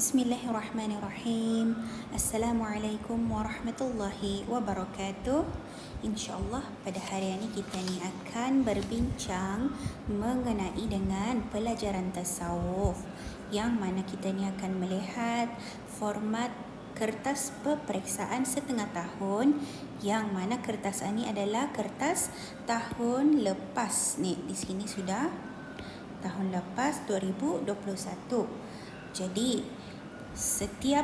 Bismillahirrahmanirrahim. Assalamualaikum warahmatullahi wabarakatuh. InsyaAllah pada hari ini kita ni akan berbincang mengenai dengan pelajaran tasawuf, yang mana kita ni akan melihat format kertas peperiksaan setengah tahun, yang mana kertas ini adalah kertas tahun lepas ni. Di sini sudah tahun lepas 2021. Jadi setiap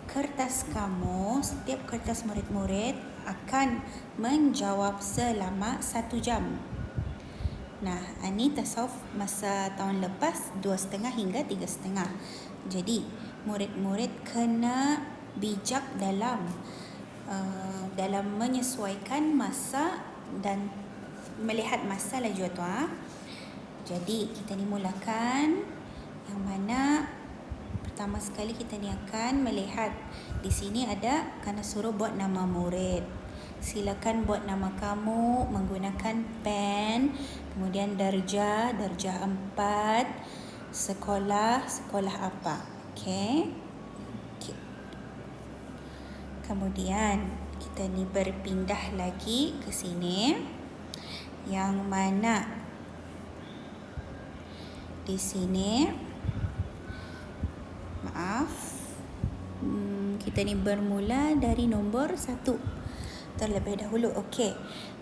kertas kamu, setiap kertas murid-murid akan menjawab selama 1 jam. Nah, ini tasawuf masa tahun lepas 2,5 hingga 3,5. Jadi murid-murid kena bijak dalam menyesuaikan masa dan melihat masa laju tuan. Jadi kita ni mulakan, yang mana pertama sekali kita ni akan melihat di sini ada kena suruh buat nama murid. Silakan buat nama kamu menggunakan pen, kemudian darjah 4, sekolah apa. Okey. Kemudian kita ni berpindah lagi ke sini, yang mana di sini kita ni bermula dari nombor 1 terlebih dahulu. Okey.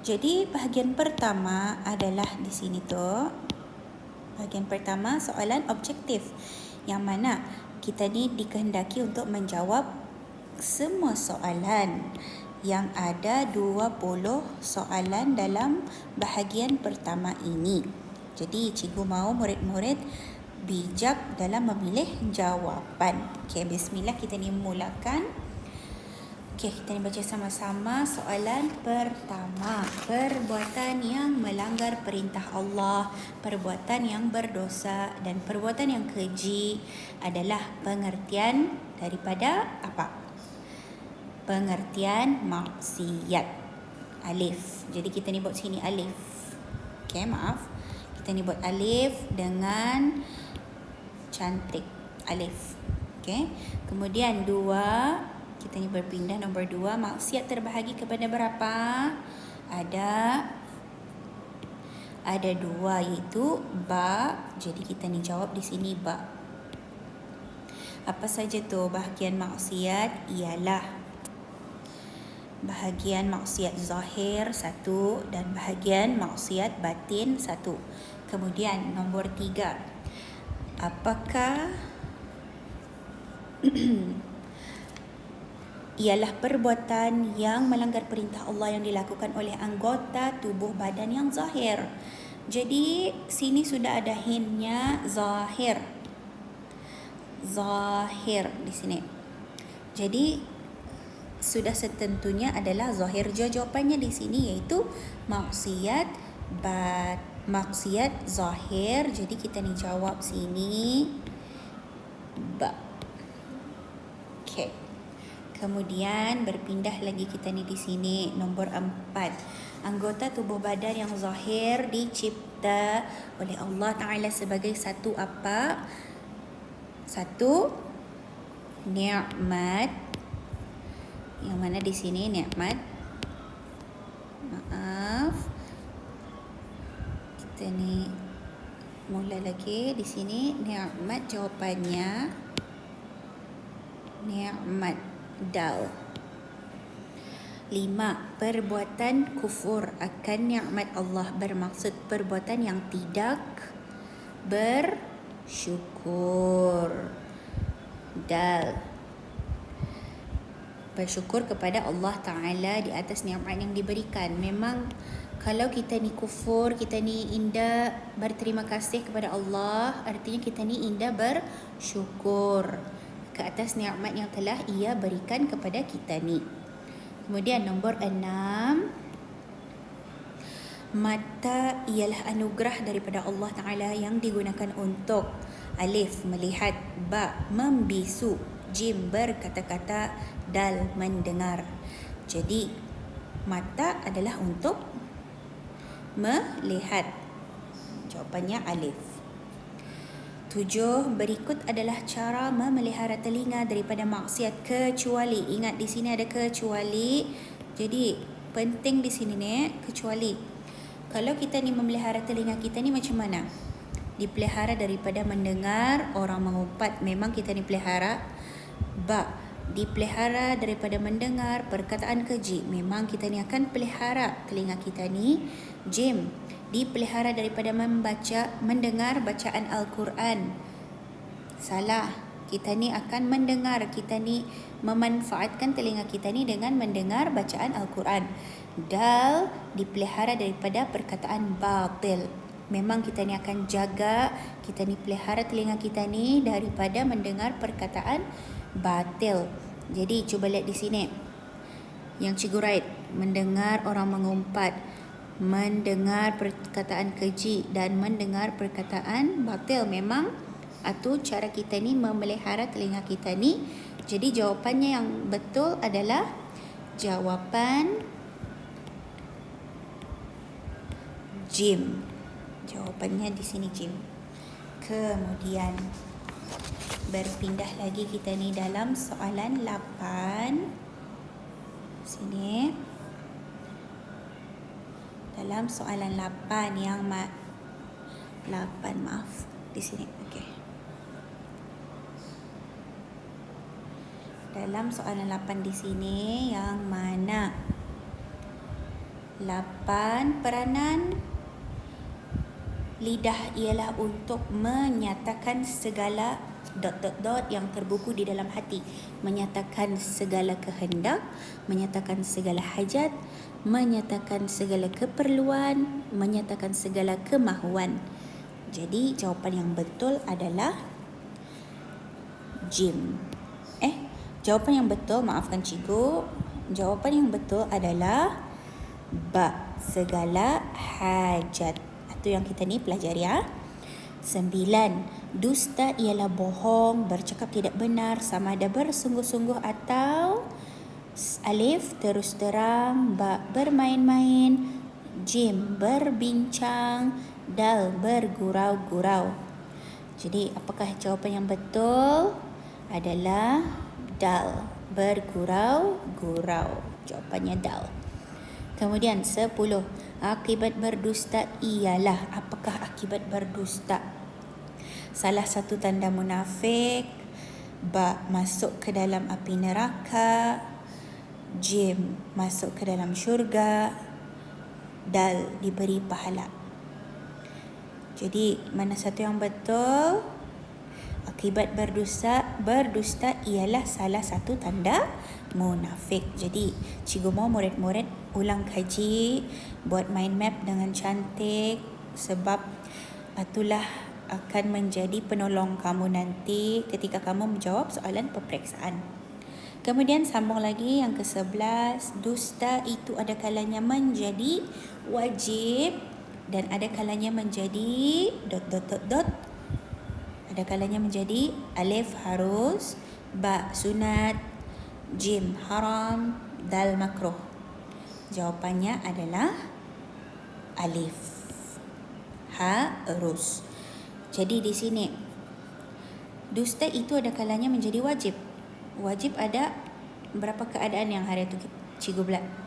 Jadi bahagian pertama adalah di sini tu. Bahagian pertama soalan objektif, yang mana kita ni dikehendaki untuk menjawab semua soalan. Yang ada 20 soalan dalam bahagian pertama ini. Jadi cikgu mahu murid-murid bijak dalam memilih jawapan. Okey, bismillah, kita ni mulakan. Okey, kita ni baca sama-sama soalan pertama. Perbuatan yang melanggar perintah Allah, perbuatan yang berdosa dan perbuatan yang keji adalah pengertian daripada apa? Pengertian maksiat. Alif. Jadi kita ni buat sini alif. Okey, maaf. Kita ni buat alif dengan cantik, alif. Okey. Kemudian 2, kita ni berpindah nombor 2, maksiat terbahagi kepada berapa? Ada 2, iaitu ba. Jadi kita ni jawab di sini ba. Apa saja tu bahagian maksiat? Ialah bahagian maksiat zahir 1 dan bahagian maksiat batin 1. Kemudian nombor 3, apakah ialah perbuatan yang melanggar perintah Allah yang dilakukan oleh anggota tubuh badan yang zahir. Jadi sini sudah ada hintnya, zahir di sini. Jadi sudah setentunya adalah zahir. Jawapannya di sini iaitu maksiat zahir. Jadi kita ni jawab sini ba. Okey. Kemudian berpindah lagi kita ni di sini nombor 4. Anggota tubuh badan yang zahir dicipta oleh Allah Taala sebagai satu apa? Satu nikmat. Yang mana di sini nikmat. Maaf. Kita ni mula lagi di sini nikmat, jawapannya nikmat dal. 5. Perbuatan kufur akan nikmat Allah bermaksud perbuatan yang tidak bersyukur. Dal. Bersyukur kepada Allah Ta'ala di atas nikmat yang diberikan. Memang kalau kita ni kufur, kita ni indah berterima kasih kepada Allah, artinya kita ni indah bersyukur ke atas nikmat yang telah Ia berikan kepada kita ni. Kemudian nombor 6, mata ialah anugerah daripada Allah Ta'ala yang digunakan untuk alif melihat, ba membisu, jim berkata-kata, dal mendengar. Jadi mata adalah untuk melihat. Jawapannya alif. 7. Berikut adalah cara memelihara telinga daripada maksiat kecuali. Ingat di sini ada kecuali. Jadi penting di sini ni kecuali. Kalau kita ni memelihara telinga kita ni macam mana? Dipelihara daripada mendengar orang mengumpat. Memang kita ni pelihara. Dipelihara daripada mendengar perkataan keji. Memang kita ni akan pelihara telinga kita ni. Jim, dipelihara daripada mendengar bacaan Al-Quran. Salah. Kita ni akan mendengar. Kita ni memanfaatkan telinga kita ni dengan mendengar bacaan Al-Quran. Dal, dipelihara daripada perkataan batil. Memang kita ni akan jaga, kita ni pelihara telinga kita ni daripada mendengar perkataan batil. Jadi cuba lihat di sini. Yang cikgu write, mendengar orang mengumpat, mendengar perkataan keji dan mendengar perkataan batil. Memang itu cara kita ni memelihara telinga kita ni. Jadi jawapannya yang betul adalah jawapan Jim. Jawapannya di sini Jim. Kemudian berpindah lagi kita ni dalam soalan 8. Sini. Dalam soalan 8 yang 8 maaf di sini. Okey. Dalam soalan 8 di sini yang mana 8 peranan lidah ialah untuk menyatakan segala ... yang terbuku di dalam hati, menyatakan segala kehendak, menyatakan segala hajat, menyatakan segala keperluan, menyatakan segala kemahuan. Jadi jawapan yang betul adalah Jim. Jawapan yang betul, maafkan cikgu, jawapan yang betul adalah segala hajat. Itu yang kita ni pelajari ya. 9. Dusta ialah bohong, bercakap tidak benar, sama ada bersungguh-sungguh atau alif terus terang, bermain-main, jim berbincang, dal bergurau-gurau. Jadi apakah jawapan yang betul? Adalah dal, bergurau-gurau. Jawapannya dal. Kemudian 10. Akibat berdusta ialah. Apakah akibat berdusta? Salah satu tanda munafik. Masuk ke dalam api neraka. Jim masuk ke dalam syurga. Dal diberi pahala. Jadi mana satu yang betul? Akibat berdusta ialah salah satu tanda munafik. Jadi cikgu mau murid-murid ulang kaji, buat mind map dengan cantik, sebab itulah akan menjadi penolong kamu nanti ketika kamu menjawab soalan peperiksaan. Kemudian sambung lagi yang ke-11. Dusta itu ada kalanya menjadi wajib dan ada kalanya menjadi ... Ada kalanya menjadi alif harus, ba sunat, jim haram, dal makruh. Jawapannya adalah alif harus. Jadi di sini dusta itu ada kalanya menjadi wajib. Wajib ada berapa keadaan yang hari itu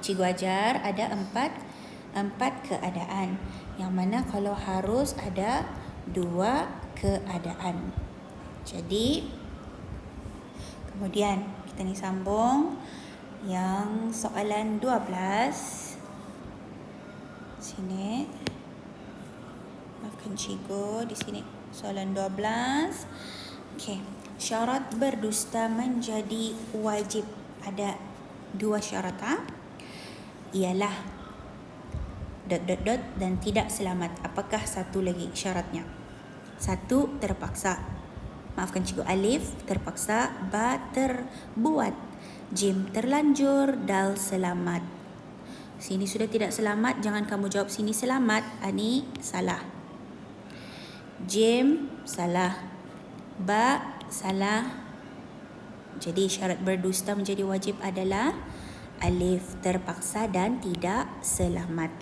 cikgu ajar? Ada empat keadaan. Yang mana kalau harus ada 2 keadaan. Jadi kemudian kita ni sambung yang soalan 12. Sini. Maafkan cikgu di sini. Soalan 12. Okey. Syarat berdusta menjadi wajib. Ada 2 syarat ialah ... dan tidak selamat. Apakah satu lagi syaratnya? 1 terpaksa. Maafkan cikgu, alif terpaksa, ba terbuat, jim terlanjur, dal selamat. Sini sudah tidak selamat, jangan kamu jawab sini selamat. Ini salah. Jim salah, ba salah. Jadi syarat berdusta menjadi wajib adalah alif terpaksa dan tidak selamat.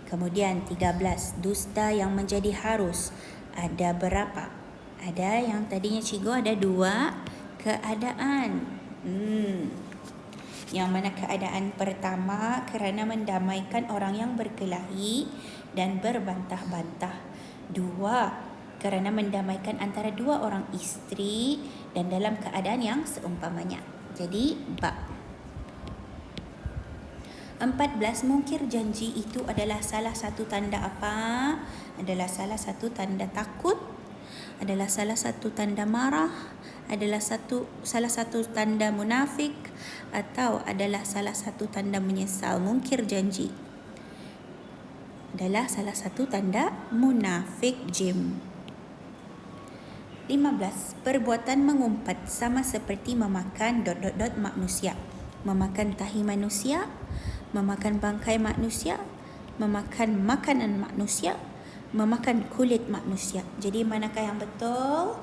Kemudian 13. Dusta yang menjadi harus. Ada berapa? Ada yang tadinya cikgu ada 2 keadaan. Yang mana keadaan pertama kerana mendamaikan orang yang berkelahi dan berbantah-bantah. 2, kerana mendamaikan antara 2 orang isteri dan dalam keadaan yang seumpamanya. Jadi bab 14, mungkir janji itu adalah salah satu tanda apa? Adalah salah satu tanda takut, adalah salah satu tanda marah, adalah salah satu tanda munafik, atau adalah salah satu tanda menyesal. Mungkir janji adalah salah satu tanda munafik, Jim. 15, perbuatan mengumpat sama seperti memakan ... manusia. Memakan tahi manusia, memakan bangkai manusia, memakan makanan manusia, memakan kulit manusia. Jadi manakah yang betul?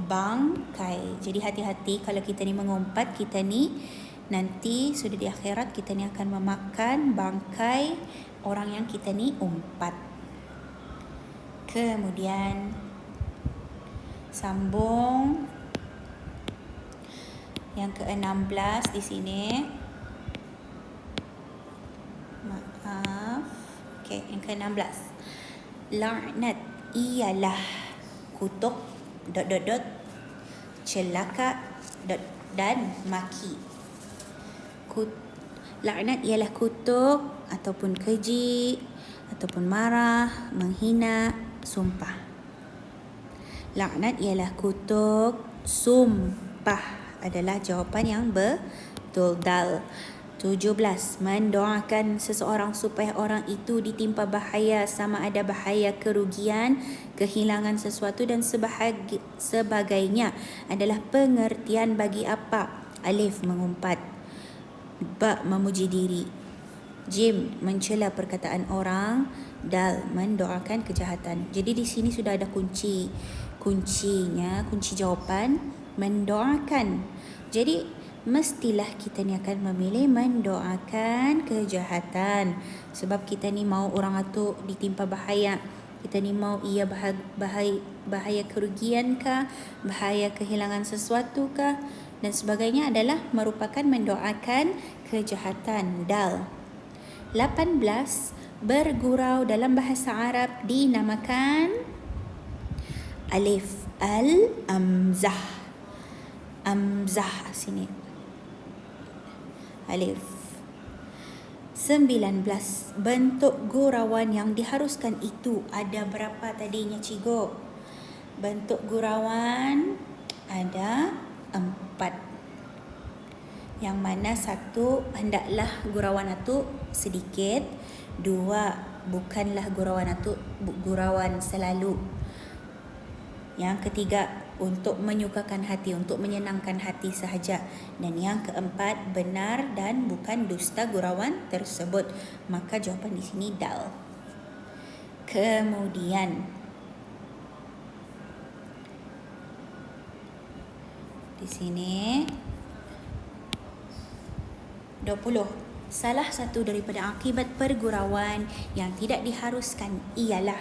Bangkai. Jadi hati-hati kalau kita ni mengumpat, kita ni nanti sudah di akhirat kita ni akan memakan bangkai orang yang kita ni umpat. Kemudian sambung yang ke-16 di sini. Maaf. Okey, yang ke-16. Laknat ialah kutuk ... celaka ... dan maki. Laknat ialah kutuk ataupun keji ataupun marah, menghina, sumpah. Laknat ialah kutuk, sumpah adalah jawapan yang betul. Dal. 17, mendoakan seseorang supaya orang itu ditimpa bahaya, sama ada bahaya kerugian, kehilangan sesuatu dan sebagainya, adalah pengertian bagi apa? Alif, mengumpat. Ba, memuji diri. Jim, mencela perkataan orang. Dal, mendoakan kejahatan. Jadi di sini sudah ada kuncinya, kunci jawapan mendoakan. Jadi mestilah kita ni akan memilih mendoakan kejahatan, sebab kita ni mau orang itu ditimpa bahaya. Kita ni mau ia bahaya kerugian kah, bahaya kehilangan sesuatu kah, dan sebagainya adalah merupakan mendoakan kejahatan. Dal. 18, bergurau dalam bahasa Arab dinamakan alif, al-amzah. Amzah sini. Alif. 19, bentuk gurauan yang diharuskan itu ada berapa tadinya, cikgu? Bentuk gurauan ada 4. Yang mana 1, hendaklah gurauan itu sedikit. 2, bukanlah gurauan itu gurauan selalu. Yang ketiga, untuk menyukakan hati, untuk menyenangkan hati sahaja. Dan yang keempat, benar dan bukan dusta gurauan tersebut. Maka jawapan di sini dal. Kemudian di sini 20, salah satu daripada akibat pergurauan yang tidak diharuskan ialah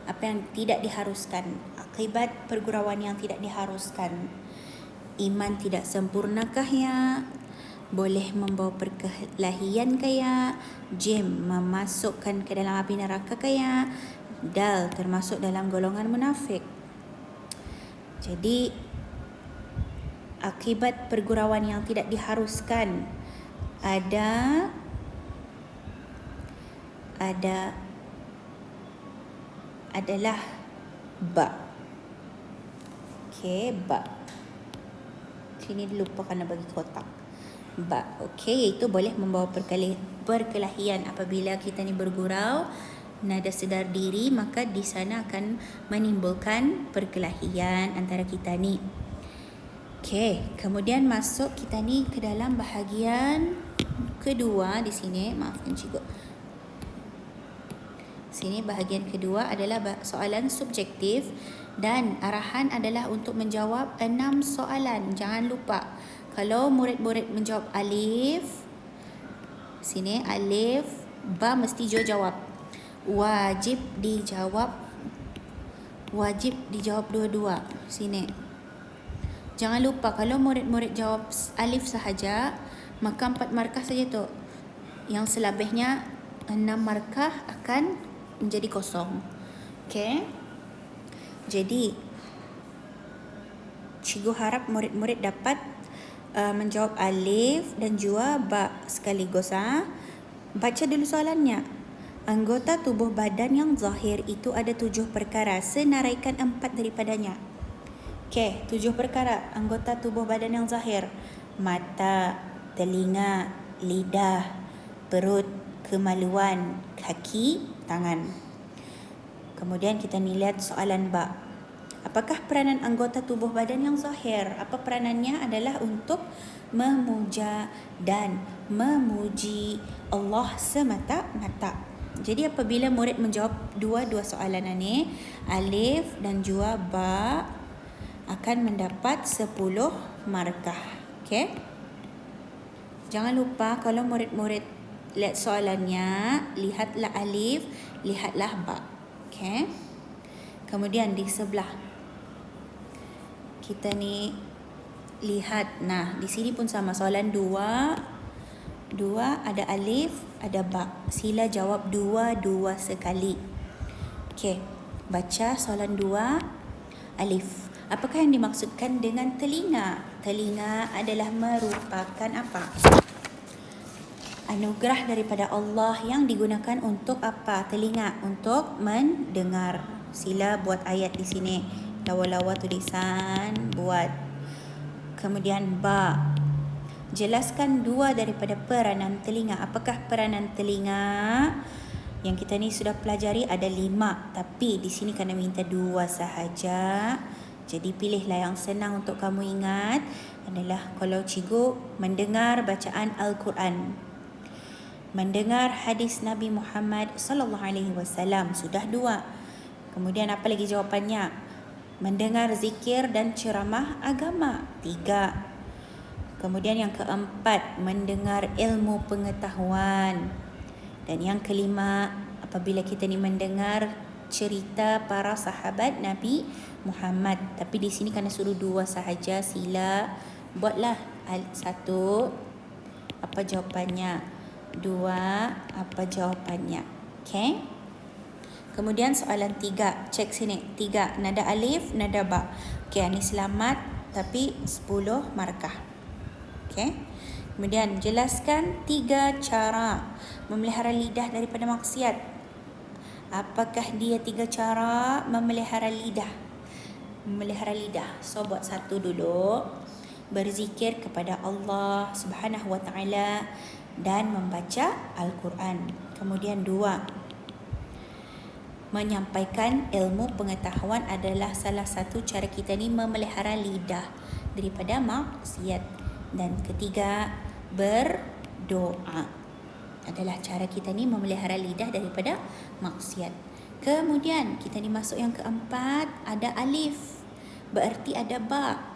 apa yang tidak diharuskan? Akibat pergurauan yang tidak diharuskan. Iman tidak sempurnakah ya? Boleh membawa perkelahian kaya? Jim, memasukkan ke dalam api neraka kaya? Dal, termasuk dalam golongan munafik. Jadi akibat pergurauan yang tidak diharuskan adalah ba. Okey, ba. Sini lupa kerana bagi kotak. Ba. Okey, iaitu boleh membawa perkelahian. Apabila kita ni bergurau, nada sedar diri, maka di sana akan menimbulkan perkelahian antara kita ni. Okey, kemudian masuk kita ni ke dalam bahagian kedua di sini. Maafkan cikgu. Sini bahagian kedua adalah soalan subjektif dan arahan adalah untuk menjawab 6 soalan. Jangan lupa, kalau murid-murid menjawab alif, sini alif, ba mesti jawab. Wajib dijawab wajib dijawab dua-dua. Sini. Jangan lupa kalau murid-murid jawab alif sahaja, maka 4 markah saja tu. Yang selebihnya 6 markah akan menjadi kosong. Okey. Jadi cikgu harap murid-murid dapat menjawab alif dan juga ba sekaligus. Baca dulu soalannya. Anggota tubuh badan yang zahir itu ada 7 perkara. Senaraikan 4 daripadanya. Okey, 7 perkara anggota tubuh badan yang zahir. Mata, telinga, lidah, perut, kemaluan, kaki, tangan. Kemudian kita ni lihat soalan ba. Apakah peranan anggota tubuh badan yang zahir? Apa peranannya? Adalah untuk memuja dan memuji Allah semata-mata. Jadi apabila murid menjawab dua-dua soalan ini, alif dan juga ba, akan mendapat 10 markah. Okey? Jangan lupa kalau murid-murid lihat soalannya, lihatlah alif, lihatlah ba. Okey? Kemudian di sebelah kita ni lihat, nah di sini pun sama, soalan 2 ada alif, ada ba. Sila jawab dua-dua sekali. Okey, baca soalan 2 alif. Apakah yang dimaksudkan dengan telinga? Telinga adalah merupakan apa? Anugerah daripada Allah yang digunakan untuk apa? Telinga untuk mendengar. Sila buat ayat di sini. Lawa-lawa tulisan buat. Kemudian ba. Jelaskan 2 daripada peranan telinga. Apakah peranan telinga? Yang kita ni sudah pelajari ada 5, tapi di sini kena minta 2 sahaja. Jadi pilihlah yang senang untuk kamu ingat adalah kalau cikgu mendengar bacaan Al-Quran, mendengar hadis Nabi Muhammad sallallahu alaihi wasallam, sudah 2. Kemudian apa lagi jawapannya? Mendengar zikir dan ceramah agama, 3. Kemudian yang keempat, mendengar ilmu pengetahuan. Dan yang kelima, apabila kita ni mendengar cerita para sahabat Nabi Muhammad. Tapi di sini kena suruh 2 sahaja. Sila buatlah 1, apa jawapannya? 2, apa jawapannya? Okey. Kemudian soalan 3, cek sini. 3, nada alif, nada ba. Okey, ini selamat tapi 10 markah. Okey. Kemudian jelaskan 3 cara memelihara lidah daripada maksiat. Apakah dia 3 cara memelihara lidah? Memelihara lidah. So buat 1 dulu. Berzikir kepada Allah Subhanahu wa taala dan membaca Al-Quran. Kemudian 2, menyampaikan ilmu pengetahuan adalah salah satu cara kita ni memelihara lidah daripada maksiat. Dan ketiga, berdoa adalah cara kita ni memelihara lidah daripada maksiat. Kemudian kita ni masuk yang keempat, ada alif, bererti ada ba.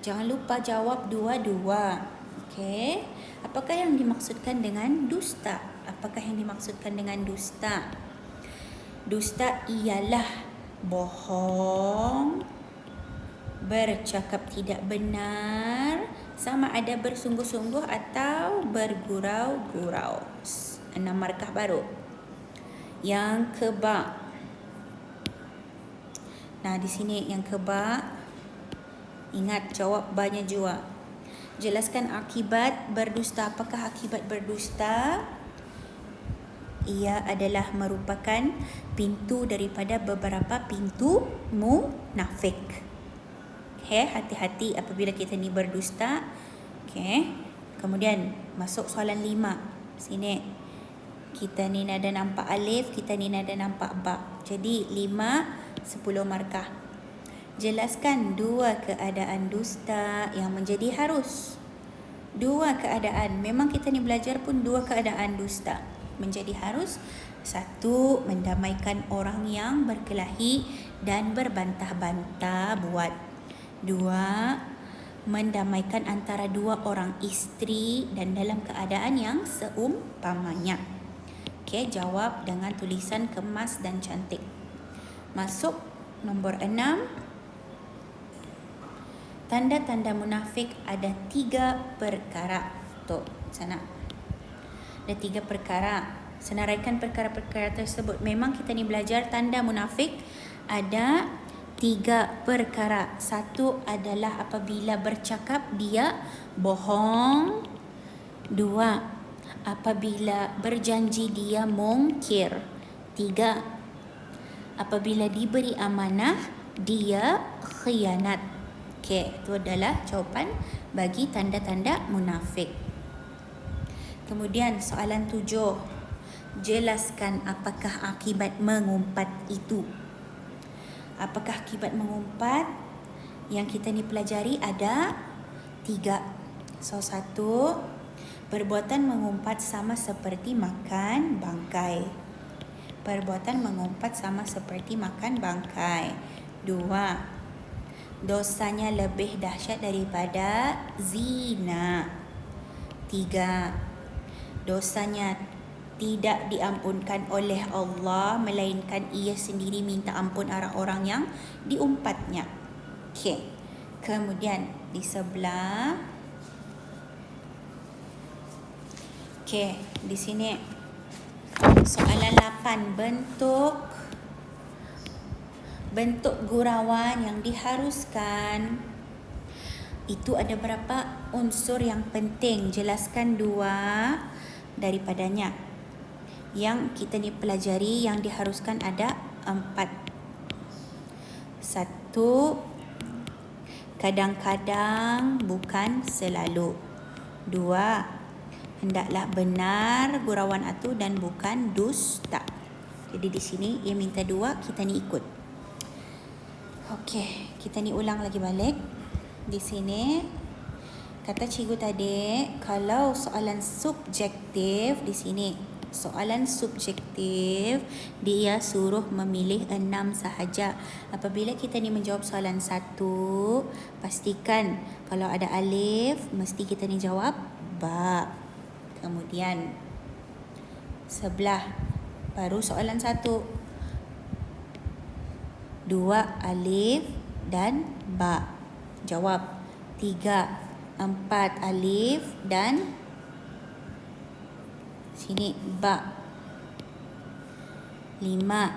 Jangan lupa jawab dua-dua. Okey. Apakah yang dimaksudkan dengan dusta? Apakah yang dimaksudkan dengan dusta? Dusta ialah bohong, bercakap tidak benar, sama ada bersungguh-sungguh atau bergurau-gurau. 6 markah baru. Yang keba. Nah, di sini yang keba, ingat jawab banyak juga. Jelaskan akibat berdusta. Apakah akibat berdusta? Ia adalah merupakan pintu daripada beberapa pintu munafik. Okay, hati-hati apabila kita ni berdusta. Okay. Kemudian masuk soalan 5. Sini. Kita ni nada nampak alif, kita ni nada nampak ba. Jadi 5, 10 markah. Jelaskan 2 keadaan dusta yang menjadi harus. 2 keadaan. Memang kita ni belajar pun 2 keadaan dusta menjadi harus. 1, mendamaikan orang yang berkelahi dan berbantah-bantah buat. 2, mendamaikan antara 2 orang isteri dan dalam keadaan yang seumpamanya. Okey, jawab dengan tulisan kemas dan cantik. Masuk Nombor 6. Tanda-tanda munafik ada 3 perkara. Tok, sana. Ada 3 perkara. Senaraikan perkara-perkara tersebut. Memang kita ni belajar tanda munafik ada 3 perkara. Satu adalah apabila bercakap dia bohong. 2, apabila berjanji dia mungkir. 3, apabila diberi amanah dia khianat. Okey, itu adalah jawapan bagi tanda-tanda munafik. Kemudian soalan 7. Jelaskan apakah akibat mengumpat itu. Apakah akibat mengumpat? Yang kita ni pelajari ada 3. So, 1, perbuatan mengumpat sama seperti makan bangkai. Perbuatan mengumpat sama seperti makan bangkai. 2, dosanya lebih dahsyat daripada zina. 3, dosanya tidak diampunkan oleh Allah, melainkan ia sendiri minta ampun arah orang yang diumpatnya. Okey. Kemudian di sebelah. Okey, di sini soalan 8, bentuk gurauan yang diharuskan. Itu ada berapa unsur yang penting? Jelaskan 2 daripadanya. Yang kita ni pelajari yang diharuskan ada 4. 1, kadang-kadang bukan selalu. 2, hendaklah benar gurauan itu dan bukan dusta. Jadi di sini ia minta 2, kita ni ikut. Okey, kita ni ulang lagi balik. Di sini kata cikgu tadi, kalau soalan subjektif di sini, soalan subjektif dia suruh memilih 6 sahaja. Apabila kita ni menjawab soalan 1, pastikan kalau ada alif mesti kita ni jawab ba. Kemudian sebelah baru soalan 1, 2 alif dan ba. Jawab. 3, 4 alif dan sini ba. 5.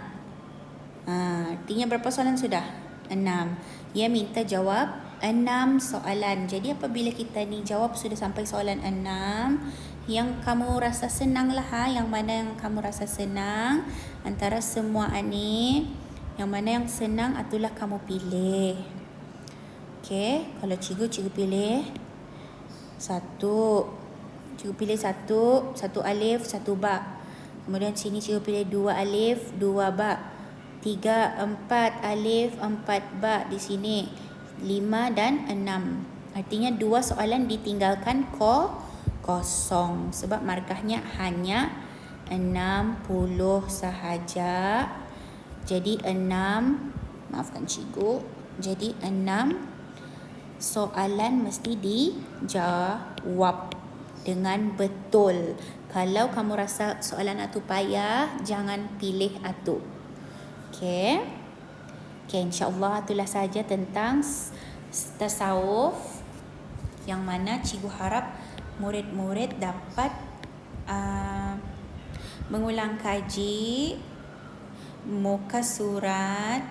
Artinya berapa soalan sudah? 6. Ia minta jawab 6 soalan. Jadi apabila kita ni jawab sudah sampai soalan 6, yang kamu rasa senang lah, yang mana yang kamu rasa senang antara semua ni, yang mana yang senang itulah kamu pilih. Okey, kalau cikgu pilih 1. Cikgu pilih 1 alif, 1 ba. Kemudian sini cikgu pilih 2 alif, 2 ba. 3, 4 alif, 4 ba di sini. 5 dan 6. Artinya 2 soalan ditinggalkan kosong sebab markahnya hanya 60 sahaja. Jadi 6, maafkan cikgu, jadi 6 soalan mesti dijawab dengan betul. Kalau kamu rasa soalan itu payah, jangan pilih itu. Okey. Okey, insya-Allah itulah saja tentang tasawuf yang mana cikgu harap murid-murid dapat mengulang kaji muka surat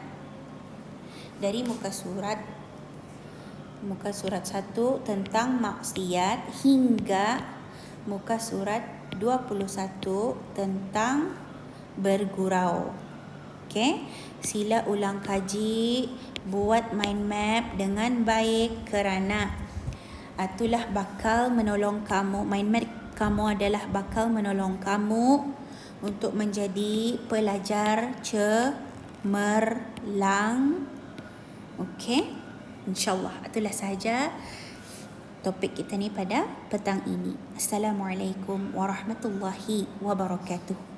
muka surat 1 tentang maksiat hingga muka surat 21 tentang bergurau. Okey, sila ulang kaji, buat mind map dengan baik kerana itulah bakal menolong kamu. Mind map kamu adalah bakal menolong kamu untuk menjadi pelajar cemerlang. Okey, insya-Allah itulah sahaja topik kita ni pada petang ini. Assalamualaikum warahmatullahi wabarakatuh.